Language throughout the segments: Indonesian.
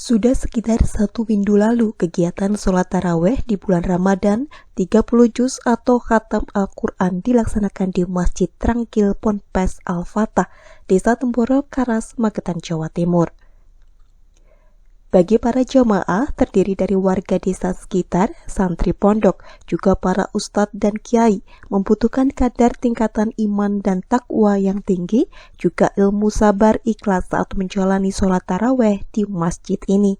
Sudah sekitar 1 minggu lalu, kegiatan sholat taraweh di bulan Ramadan 30 juz atau khatam Al-Quran dilaksanakan di Masjid Trangkil Ponpes Al-Fatah, Desa Temboro, Karas, Magetan, Jawa Timur. Bagi para jamaah terdiri dari warga desa sekitar, santri pondok, juga para ustadz dan kiai membutuhkan kadar tingkatan iman dan takwa yang tinggi, juga ilmu sabar ikhlas saat menjalani sholat taraweh di masjid ini.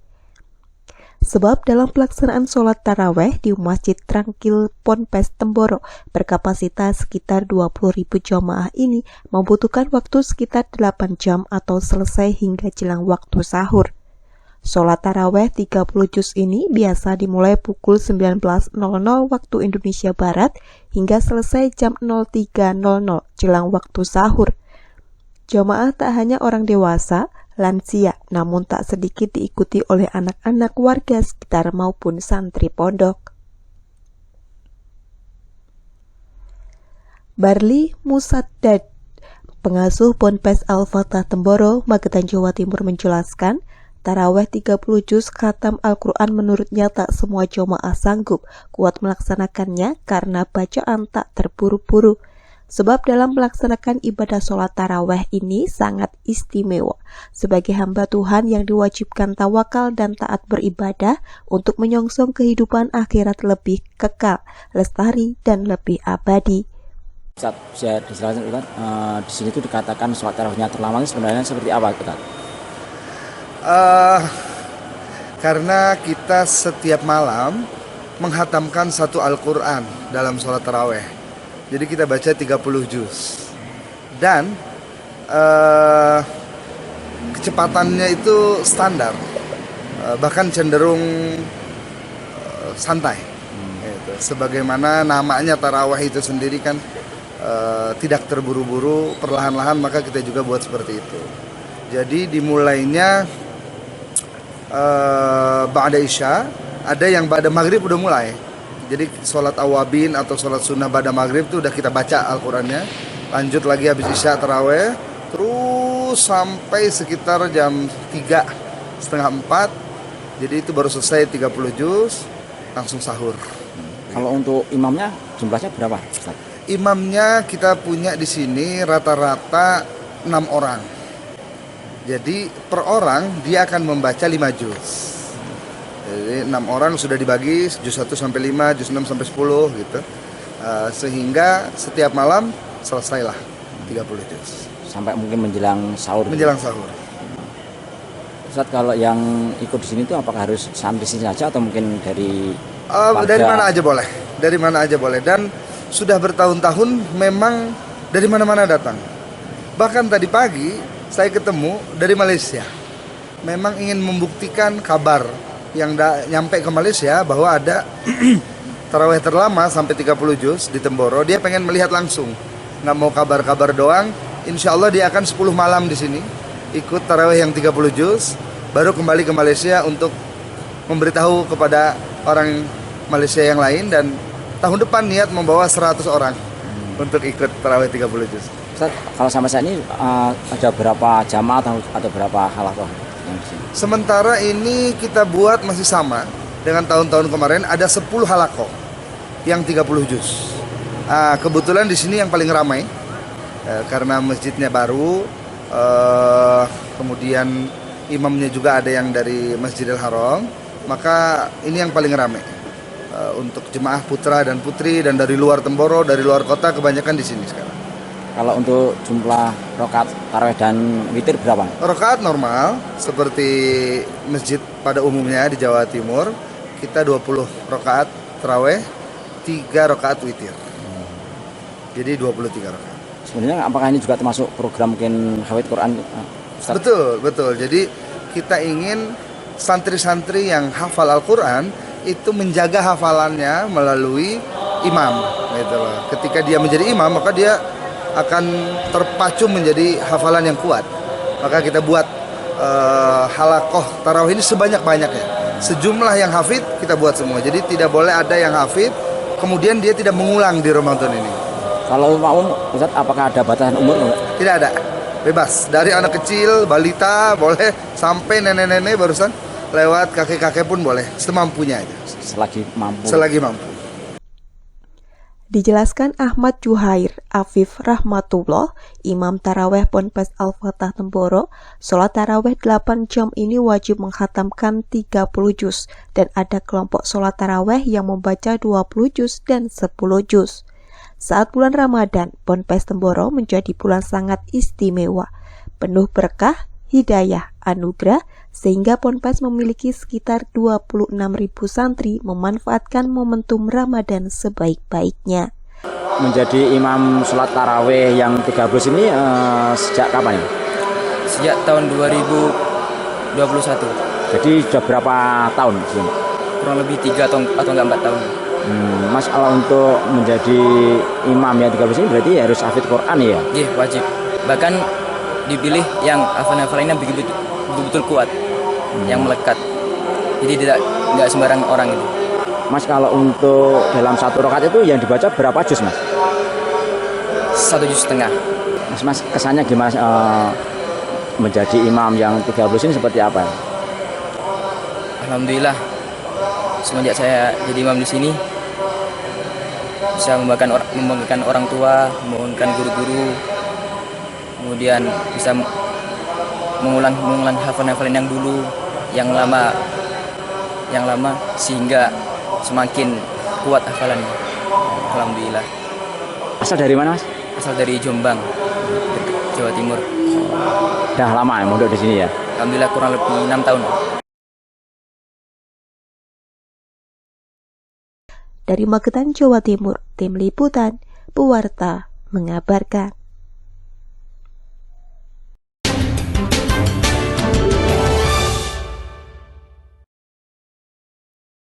Sebab dalam pelaksanaan sholat taraweh di Masjid Trangkil Ponpes Temboro berkapasitas sekitar 20.000 jamaah ini membutuhkan waktu sekitar 8 jam atau selesai hingga jelang waktu sahur. Sholat taraweh 30 juz ini biasa dimulai pukul 19.00 waktu Indonesia Barat hingga selesai jam 03.00 jelang waktu sahur. Jamaah tak hanya orang dewasa, lansia, namun tak sedikit diikuti oleh anak-anak warga sekitar maupun santri pondok. Barli Musaddad, pengasuh Ponpes Al-Fatah Temboro, Magetan, Jawa Timur menjelaskan, taraweh 30 juz khatam Al-Quran menurutnya tak semua jamaah sanggup kuat melaksanakannya karena bacaan tak terburu-buru. Sebab dalam melaksanakan ibadah sholat taraweh ini sangat istimewa. Sebagai hamba Tuhan yang diwajibkan tawakal dan taat beribadah untuk menyongsong kehidupan akhirat lebih kekal, lestari, dan lebih abadi. Ustaz, saya dijelaskan Ustaz, di sini itu dikatakan sholat tarawihnya terlama sebenarnya seperti apa Ustaz? Karena kita setiap malam menghatamkan satu Al-Quran dalam sholat taraweh. Jadi kita baca 30 juz. Dan kecepatannya itu standar, bahkan cenderung santai. Sebagaimana namanya taraweh itu sendiri kan tidak terburu-buru, perlahan-lahan, maka kita juga buat seperti itu. Jadi dimulainya ba'da isya, ada yang ba'da maghrib udah mulai. Jadi sholat awabin atau sholat sunnah ba'da maghrib itu udah kita baca Al-Qurannya. Lanjut lagi habis isya taraweh, terus sampai sekitar jam 3:30, 4. Jadi itu baru selesai 30 juz, langsung sahur. Kalau untuk imamnya jumlahnya berapa Ustaz? Imamnya kita punya di sini rata-rata 6 orang. Jadi per orang dia akan membaca 5 juz. Jadi 6 orang sudah dibagi juz 1 sampai 5, juz 6 sampai 10 gitu. Sehingga setiap malam selesailah 30 juz. Sampai mungkin menjelang sahur. Menjelang sahur. Ustaz, kalau yang ikut di sini itu apakah harus santri sini saja atau mungkin dari warga? Dari mana aja boleh. Dari mana aja boleh, dan sudah bertahun-tahun memang dari mana-mana datang. Bahkan tadi pagi saya ketemu dari Malaysia, memang ingin membuktikan kabar yang nyampe ke Malaysia bahwa ada taraweh terlama sampai 30 juz di Temboro. Dia pengen melihat langsung, nggak mau kabar-kabar doang. Insya Allah dia akan 10 malam di sini, ikut taraweh yang 30 juz, baru kembali ke Malaysia untuk memberitahu kepada orang Malaysia yang lain, dan tahun depan niat membawa 100 orang untuk ikut taraweh 30 juz. Ustaz, kalau sampai saat ini ada berapa jamaah atau berapa halaqah yang di sini? Sementara ini kita buat masih sama dengan tahun-tahun kemarin, ada 10 halaqah yang 30 juz. Kebetulan di sini yang paling ramai karena masjidnya baru, kemudian imamnya juga ada yang dari Masjidil Haram, maka ini yang paling ramai. Untuk jemaah putra dan putri dan dari luar Temboro, dari luar kota, kebanyakan di sini sekarang. Kalau untuk jumlah rakaat tarawih dan witir berapa? Rakaat normal seperti masjid pada umumnya di Jawa Timur, kita 20 rakaat tarawih, 3 rakaat witir. Jadi 23 rakaat. Sebenarnya apakah ini juga termasuk program mungkin hafidz Quran? Ustaz? Betul. Jadi kita ingin santri-santri yang hafal Al-Quran itu menjaga hafalannya melalui imam, gitu loh. Ketika dia menjadi imam, maka dia akan terpacu menjadi hafalan yang kuat. Maka kita buat halaqah tarawih ini sebanyak-banyaknya. Sejumlah yang hafid kita buat semua. Jadi tidak boleh ada yang hafid kemudian dia tidak mengulang di Ramadan ini. Kalau makmum, Ustaz, apakah ada batasan umur? Tidak ada. Bebas. Dari anak kecil, balita boleh, sampai nenek-nenek barusan lewat kakek-kakek pun boleh, semampunya aja. Selagi mampu. Selagi mampu. Dijelaskan Ahmad Juhair Afif Rahmatullah, Imam Taraweh Ponpes Al-Fatah Temboro, sholat taraweh 8 jam ini wajib menghatamkan 30 juz dan ada kelompok sholat taraweh yang membaca 20 juz dan 10 juz. Saat bulan Ramadan, Ponpes Temboro menjadi bulan sangat istimewa, penuh berkah, hidayah, anugerah, sehingga Ponpes memiliki sekitar 26.000 santri memanfaatkan momentum Ramadan sebaik-baiknya. Menjadi imam sholat taraweh yang 30 ini sejak kapan ya? Sejak tahun 2021. Jadi sudah berapa tahun sih? Kurang lebih 3 atau enggak 4 tahun. Mas, kalau untuk menjadi imam yang 30 ini berarti harus hafid Quran ya? Iya, wajib. Bahkan dipilih yang hafalannya betul-betul kuat, yang melekat. Jadi tidak sembarang orang itu. Mas, kalau untuk dalam satu rakaat itu yang dibaca berapa juz, Mas? 1,5 juz. Mas, kesannya gimana menjadi imam yang 30 ini seperti apa? Alhamdulillah, semenjak saya jadi imam di sini bisa membanggakan orang tua, membanggakan guru-guru, kemudian bisa mengulang hafalan yang dulu, yang lama, sehingga semakin kuat hafalannya. Alhamdulillah. Asal dari mana, Mas? Asal dari Jombang, Jawa Timur. Udah lama ya mondok di sini ya? Alhamdulillah kurang lebih 6 tahun. Dari Magetan, Jawa Timur, Tim Liputan, Pewarta mengabarkan.